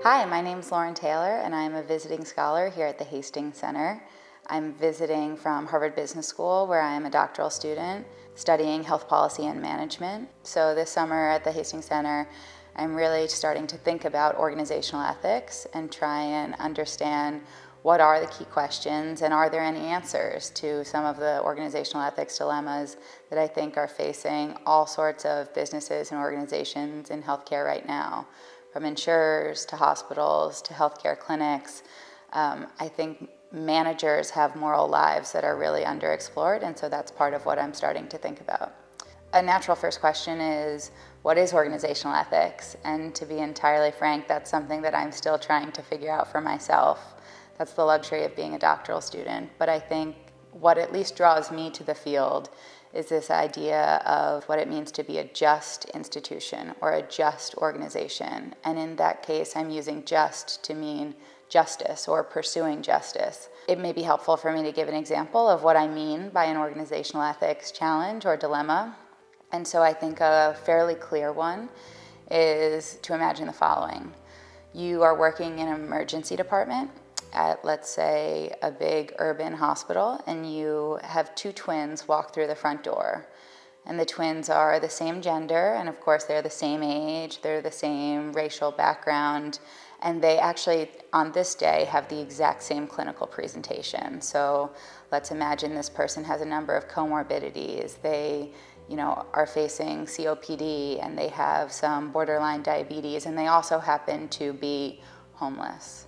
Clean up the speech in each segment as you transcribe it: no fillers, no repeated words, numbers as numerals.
Hi, my name's Lauren Taylor, and I'm a visiting scholar here at the Hastings Center. I'm visiting from Harvard Business School, where I am a doctoral student studying health policy and management. So this summer at the Hastings Center, I'm really starting to think about organizational ethics and try and understand what are the key questions and are there any answers to some of the organizational ethics dilemmas that I think are facing all sorts of businesses and organizations in healthcare right now, from insurers to hospitals to healthcare clinics. I think managers have moral lives that are really underexplored, and so that's part of what I'm starting to think about. A natural first question is, what is organizational ethics? And to be entirely frank, that's something that I'm still trying to figure out for myself. That's the luxury of being a doctoral student. But I think what at least draws me to the field is this idea of what it means to be a just institution or a just organization. And in that case, I'm using just to mean justice or pursuing justice. It may be helpful for me to give an example of what I mean by an organizational ethics challenge or dilemma. And so I think a fairly clear one is to imagine the following. You are working in an emergency department at, let's say, a big urban hospital, and you have two twins walk through the front door. And the twins are the same gender, and of course they're the same age, they're the same racial background, and they actually, on this day, have the exact same clinical presentation. So let's imagine this person has a number of comorbidities. They are facing COPD, and they have some borderline diabetes, and they also happen to be homeless.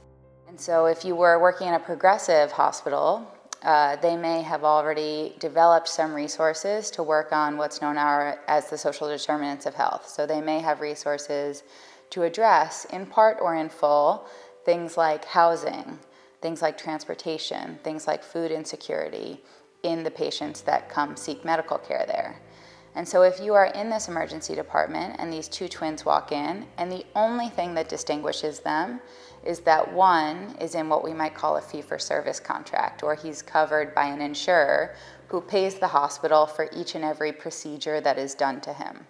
And so if you were working in a progressive hospital, they may have already developed some resources to work on what's known as the social determinants of health. So they may have resources to address, in part or in full, things like housing, things like transportation, things like food insecurity in the patients that come seek medical care there. And so if you are in this emergency department and these two twins walk in, and the only thing that distinguishes them is that one is in what we might call a fee-for-service contract, or he's covered by an insurer who pays the hospital for each and every procedure that is done to him.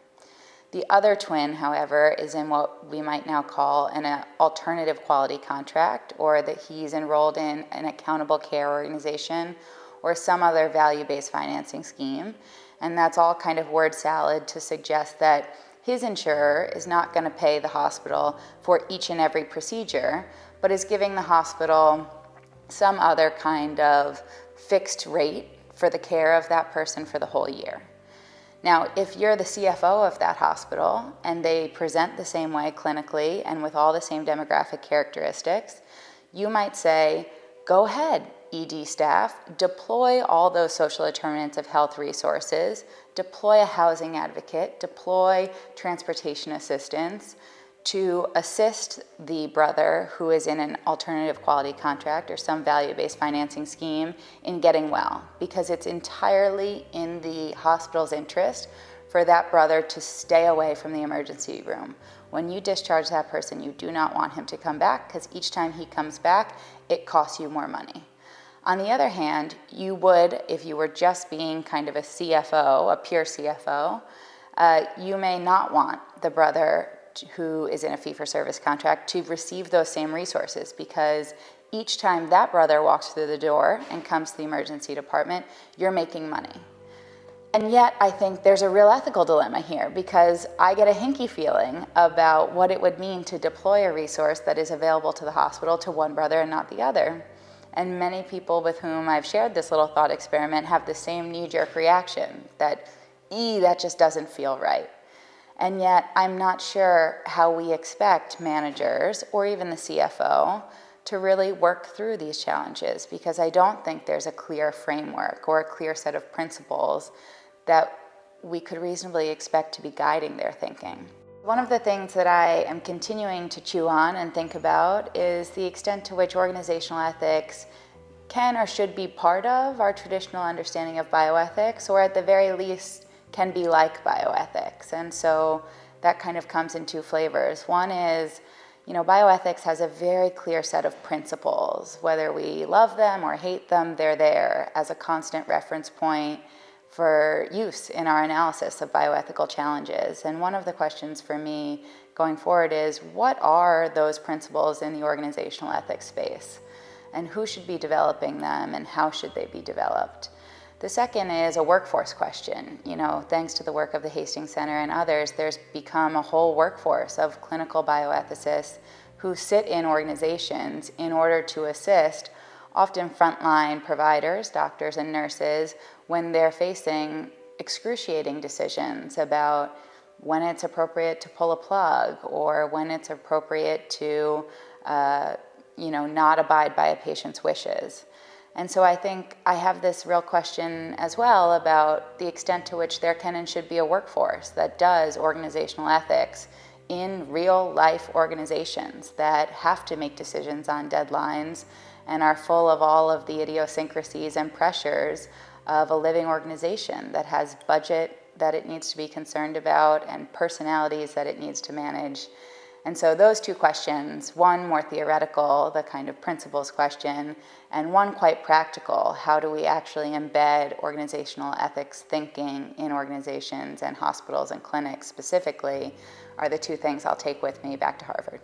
The other twin, however, is in what we might now call an alternative quality contract, or that he's enrolled in an accountable care organization or some other value-based financing scheme. And that's all kind of word salad to suggest that his insurer is not going to pay the hospital for each and every procedure, but is giving the hospital some other kind of fixed rate for the care of that person for the whole year. Now, if you're the CFO of that hospital and they present the same way clinically and with all the same demographic characteristics, you might say, go ahead, ED staff, deploy all those social determinants of health resources, deploy a housing advocate, deploy transportation assistance to assist the brother who is in an alternative quality contract or some value-based financing scheme in getting well, because it's entirely in the hospital's interest for that brother to stay away from the emergency room. When you discharge that person, you do not want him to come back, because each time he comes back, it costs you more money. On the other hand, you would, if you were just being kind of a CFO, a pure CFO, you may not want the brother who is in a fee-for-service contract to receive those same resources, because each time that brother walks through the door and comes to the emergency department, you're making money. And yet, I think there's a real ethical dilemma here, because I get a hinky feeling about what it would mean to deploy a resource that is available to the hospital to one brother and not the other. And many people with whom I've shared this little thought experiment have the same knee-jerk reaction, that just doesn't feel right. And yet, I'm not sure how we expect managers, or even the CFO, to really work through these challenges, because I don't think there's a clear framework or a clear set of principles that we could reasonably expect to be guiding their thinking. One of the things that I am continuing to chew on and think about is the extent to which organizational ethics can or should be part of our traditional understanding of bioethics, or at the very least can be like bioethics. And so that kind of comes in two flavors. One is, bioethics has a very clear set of principles. Whether we love them or hate them, they're there as a constant reference point for use in our analysis of bioethical challenges. And one of the questions for me going forward is, what are those principles in the organizational ethics space? And who should be developing them, and how should they be developed? The second is a workforce question. Thanks to the work of the Hastings Center and others, there's become a whole workforce of clinical bioethicists who sit in organizations in order to assist often frontline providers, doctors and nurses, when they're facing excruciating decisions about when it's appropriate to pull a plug, or when it's appropriate to not abide by a patient's wishes. And so I think I have this real question as well about the extent to which there can and should be a workforce that does organizational ethics in real life organizations that have to make decisions on deadlines and are full of all of the idiosyncrasies and pressures of a living organization that has budget that it needs to be concerned about and personalities that it needs to manage. And so those two questions, one more theoretical, the kind of principles question, and one quite practical, how do we actually embed organizational ethics thinking in organizations and hospitals and clinics specifically, are the two things I'll take with me back to Harvard.